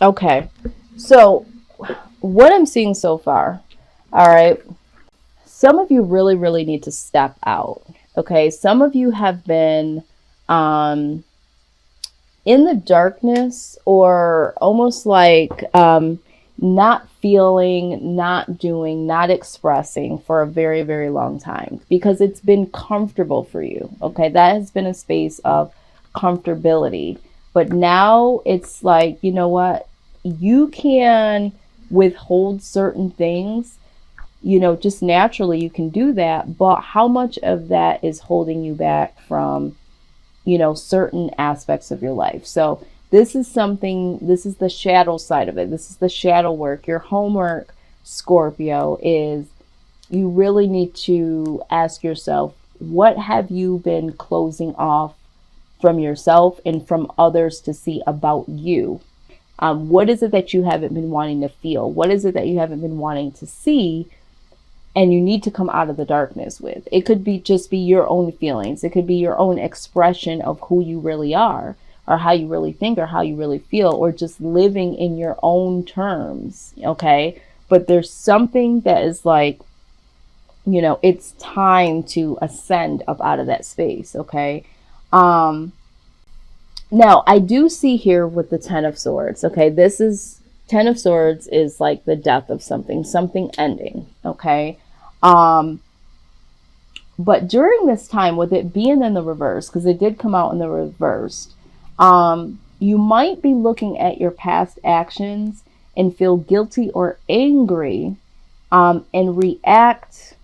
Okay. So, what I'm seeing so far, all right, some of you really, really need to step out. Okay. Some of you have been um, in the darkness or almost like not feeling, not doing, not expressing for a very, very long time because it's been comfortable for you. Okay. That has been a space of comfortability. But now it's like, you know what? You can withhold certain things, just naturally you can do that. But how much of that is holding you back from certain aspects of your life? So this is something, this is the shadow side of it. This is the shadow work. Your homework, Scorpio, is you really need to ask yourself, what have you been closing off from yourself and from others to see about you? What is it that you haven't been wanting to feel? What is it that you haven't been wanting to see? And you need to come out of the darkness with. It could be just be your own feelings. It could be your own expression of who you really are, or how you really think, or how you really feel, or just living in your own terms. Okay. But there's something that is like, it's time to ascend up out of that space. Okay. Um, Now I do see here with the Ten of Swords. Okay. This is Ten of Swords is like the death of something, something ending. Okay. Um, But during this time, with it being in the reverse, because it did come out in the reverse, you might be looking at your past actions and feel guilty or angry, and react.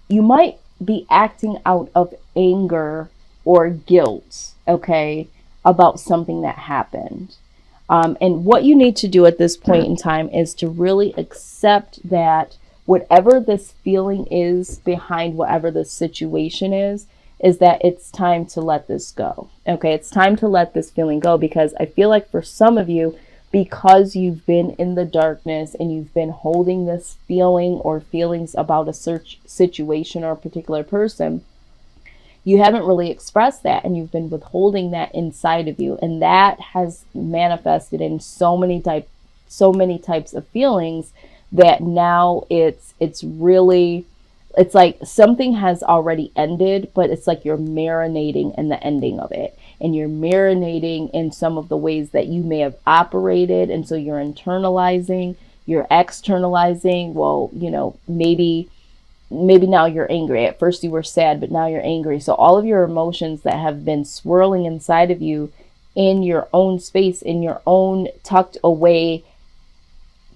You might be acting out of anger or guilt, okay, about something that happened. And what you need to do at this point in time is to really accept that whatever this feeling is behind whatever the situation is that it's time to let this go. Okay, it's time to let this feeling go, because I feel like for some of you, because you've been in the darkness and you've been holding this feeling or feelings about a search situation or a particular person, you haven't really expressed that, and you've been withholding that inside of you, and that has manifested in so many types of feelings that now it's really, it's like something has already ended, but it's like you're marinating in the ending of it, and you're marinating in some of the ways that you may have operated, and so you're internalizing, you're externalizing. Well, maybe now you're angry. At first you were sad, but now you're angry. So all of your emotions that have been swirling inside of you in your own space, in your own tucked away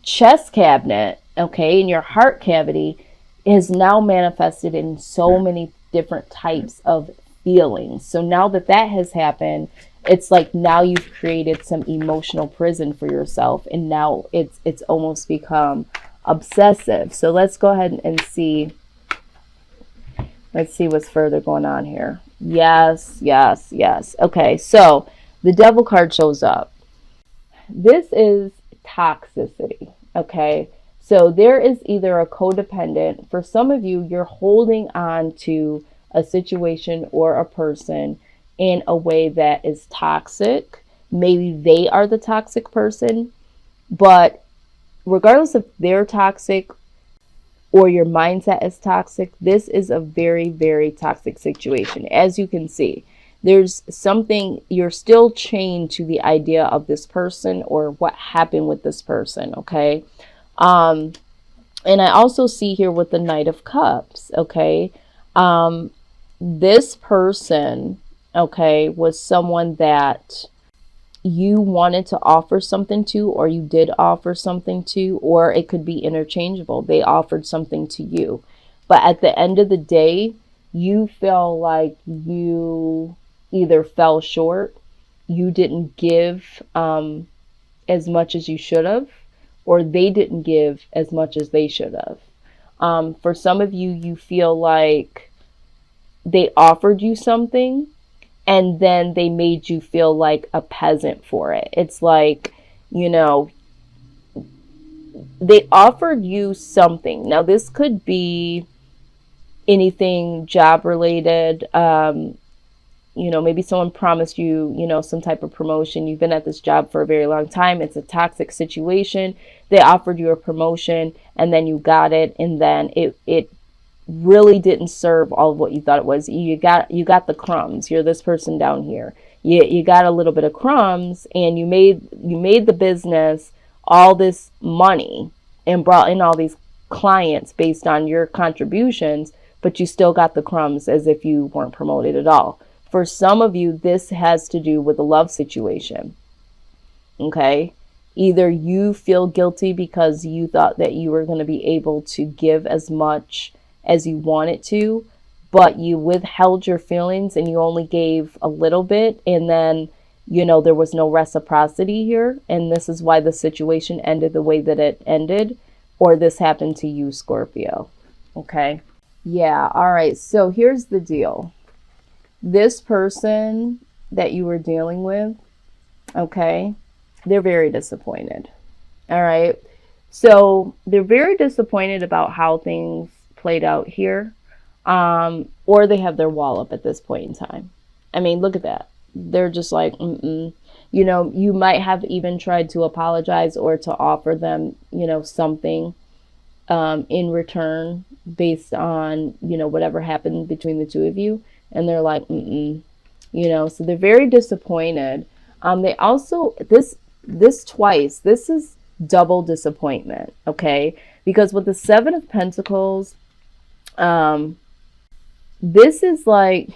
chest cabinet, okay, in your heart cavity, is now manifested in so many different types of feelings. So now that that has happened, it's like now you've created some emotional prison for yourself, and now it's almost become obsessive. So let's go ahead and see. Let's see what's further going on here. Yes, yes, yes. Okay, so the devil card shows up. This is toxicity. Okay, so there is either a codependent. For some of you, you're holding on to a situation or a person in a way that is toxic. Maybe they are the toxic person, but regardless if they're toxic or your mindset is toxic, this is a very, very toxic situation. As you can see, there's something, you're still chained to the idea of this person or what happened with this person, okay? Um, and I also see here with the Knight of Cups, okay? Um, this person, okay, was someone that you wanted to offer something to, or you did offer something to, or it could be interchangeable. They offered something to you. But at the end of the day, you feel like you either fell short, you didn't give as much as you should have, or they didn't give as much as they should have. For some of you, you feel like they offered you something and then they made you feel like a peasant for it. It's like, you know, they offered you something. Now, this could be anything job related. you know, maybe someone promised you, you know, some type of promotion. You've been at this job for a very long time. It's a toxic situation. They offered you a promotion and then you got it, and then it really didn't serve all of what you thought it was. You got the crumbs. You're this person down here. You got a little bit of crumbs, and you made the business all this money and brought in all these clients based on your contributions, but you still got the crumbs as if you weren't promoted at all. For some of you, this has to do with a love situation. Okay? Either you feel guilty because you thought that you were going to be able to give as much as you wanted to, but you withheld your feelings and you only gave a little bit, and then, you know, there was no reciprocity here, and this is why the situation ended the way that it ended, or this happened to you, Scorpio. Okay? Yeah, all right. So here's the deal. This person that you were dealing with, okay, they're very disappointed. All right? So they're very disappointed about how things played out here, or they have their wall up at this point in time. I mean, look at that. They're just like, you know, you might have even tried to apologize or to offer them, you know, something in return based on, you know, whatever happened between the two of you. And they're like, you know, so they're very disappointed. They also, this twice, this is double disappointment, okay? Because with the Seven of Pentacles, this is like,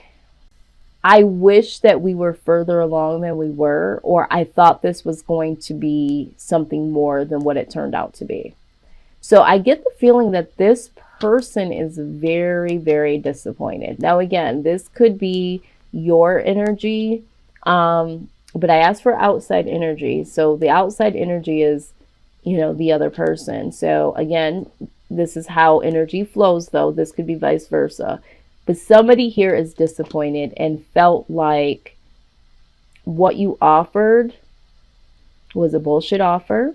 I wish that we were further along than we were, or I thought this was going to be something more than what it turned out to be. So I get the feeling that this person is very, very disappointed. Now, again, this could be your energy, but I asked for outside energy. So the outside energy is, you know, the other person. So again, this is how energy flows, though. This could be vice versa. But somebody here is disappointed and felt like what you offered was a bullshit offer.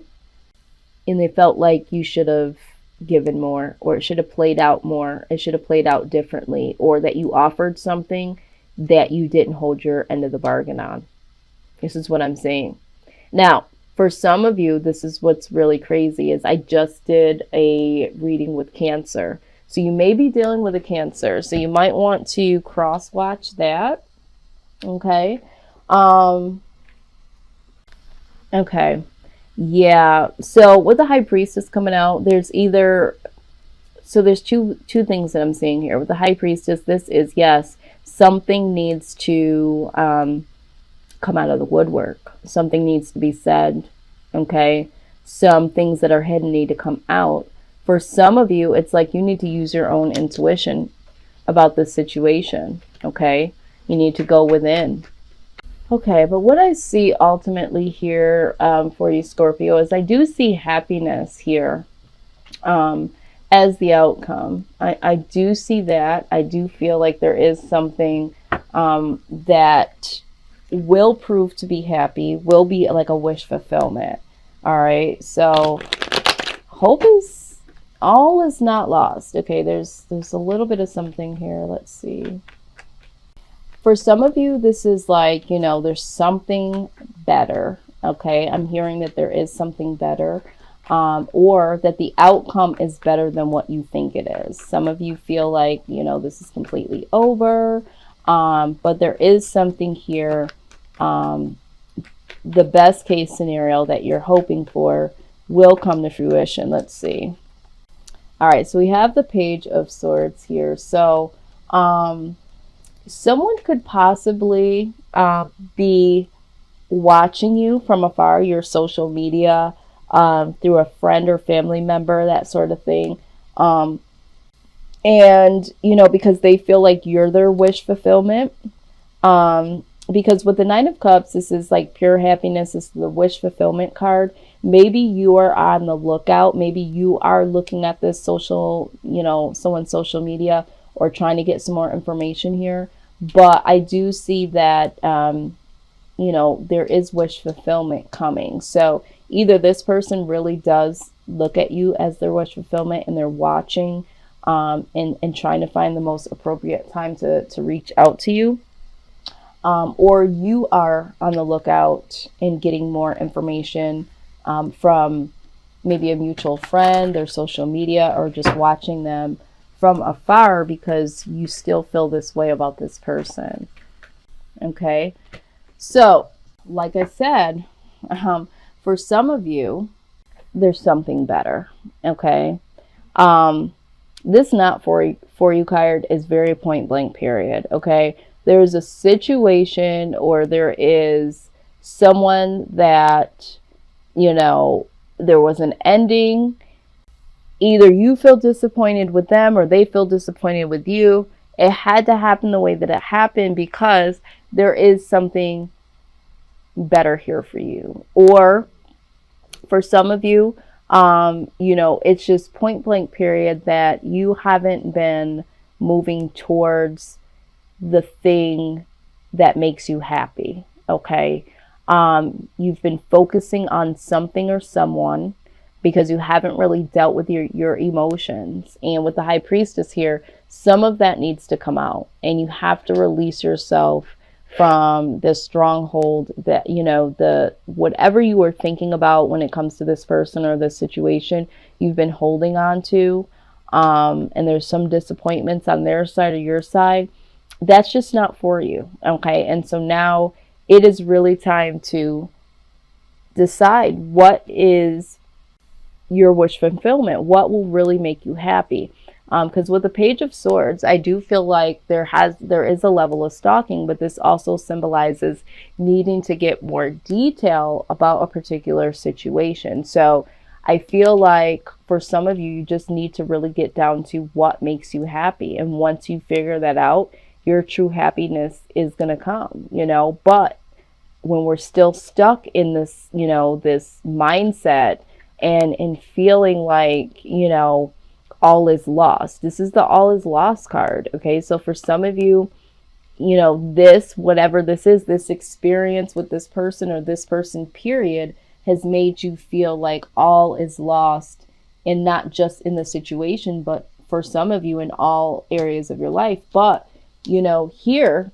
And they felt like you should have given more, or it should have played out more. It should have played out differently, or that you offered something that you didn't hold your end of the bargain on. This is what I'm saying. Now, for some of you, this is what's really crazy is I just did a reading with Cancer. So you may be dealing with a Cancer. So you might want to cross-watch that. Okay. Okay. Yeah. So with the High Priestess coming out, there's either... So there's two things that I'm seeing here. With the High Priestess, this is, yes, something needs to come out of the woodwork. Something needs to be said. Okay. Some things that are hidden need to come out. For some of you, it's like you need to use your own intuition about this situation, okay? You need to go within. Okay, but what I see ultimately here for you, Scorpio, is I do see happiness here as the outcome. I do see that. I do feel like there is something that will prove to be happy, will be like a wish fulfillment. All right, so hope is... all is not lost. Okay, there's a little bit of something here. Let's see. For some of you, this is like, you know, there's something better. Okay, I'm hearing that there is something better, or that the outcome is better than what you think it is. Some of you feel like, you know, this is completely over, but there is something here. The best case scenario that you're hoping for will come to fruition. Let's see. All right, so we have the Page of Swords here. So someone could possibly be watching you from afar, your social media, through a friend or family member, that sort of thing. And, you know, because they feel like you're their wish fulfillment. Because with the Nine of Cups, this is like pure happiness. This is the wish fulfillment card. Maybe you are on the lookout. Maybe you are looking at this social, you know, someone's social media, or trying to get some more information here. But I do see that, you know, there is wish fulfillment coming. So either this person really does look at you as their wish fulfillment, and they're watching and trying to find the most appropriate time to reach out to you. or you are on the lookout and getting more information from maybe a mutual friend, their social media, or just watching them from afar because you still feel this way about this person. Okay, so like I said, for some of you, there's something better. Okay, this not for you card is very point blank period. Okay, there's a situation or there is someone that, you know, there was an ending. Either you feel disappointed with them or they feel disappointed with you. It had to happen the way that it happened because there is something better here for you. Or for some of you, you know, it's just point blank period that you haven't been moving towards the thing that makes you happy. Okay. You've been focusing on something or someone because you haven't really dealt with your emotions. And with the High Priestess here, some of that needs to come out, and you have to release yourself from the stronghold that, you know, the whatever you were thinking about when it comes to this person or this situation, you've been holding on to, and there's some disappointments on their side or your side. That's just not for you. Okay. And so now it is really time to decide what is your wish fulfillment, what will really make you happy. Because with the Page of Swords, I do feel like there is a level of stalking, but this also symbolizes needing to get more detail about a particular situation. So I feel like for some of you, you just need to really get down to what makes you happy. And once you figure that out, your true happiness is going to come, you know. But when we're still stuck in this, you know, this mindset and feeling like, you know, all is lost. This is the all is lost card. Okay. So for some of you, you know, this, whatever this is, this experience with this person or this person period has made you feel like all is lost, and not just in the situation, but for some of you in all areas of your life. But, you know, here,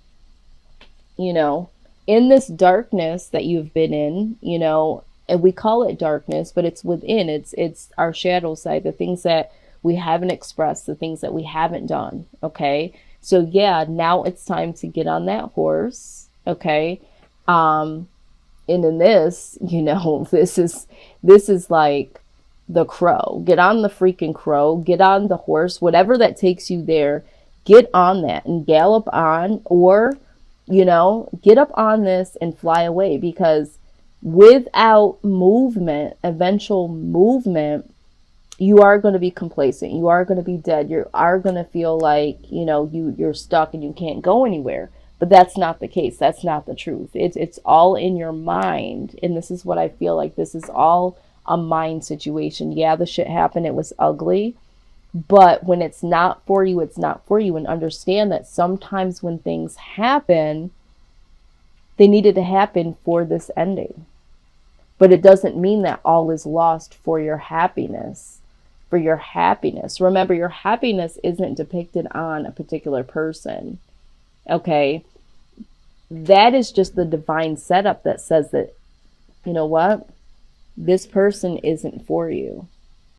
you know, in this darkness that you've been in, you know, and we call it darkness, but it's within, it's our shadow side, the things that we haven't expressed, the things that we haven't done. Okay. So yeah, now it's time to get on that horse. Okay. And in this, you know, this is like the crow. Get on the freaking crow, get on the horse, whatever that takes you there, get on that and gallop on, or, you know, get up on this and fly away, because without movement, eventual movement, you are going to be complacent. You are going to be dead. You are going to feel like, you know, you're stuck and you can't go anywhere. But that's not the case. That's not the truth. It's all in your mind. And this is what I feel like. This is all a mind situation. Yeah, the shit happened. It was ugly. But when it's not for you, it's not for you. And understand that sometimes when things happen, they needed to happen for this ending. But it doesn't mean that all is lost for your happiness. For your happiness. Remember, your happiness isn't depicted on a particular person. Okay? That is just the divine setup that says that, you know what? This person isn't for you.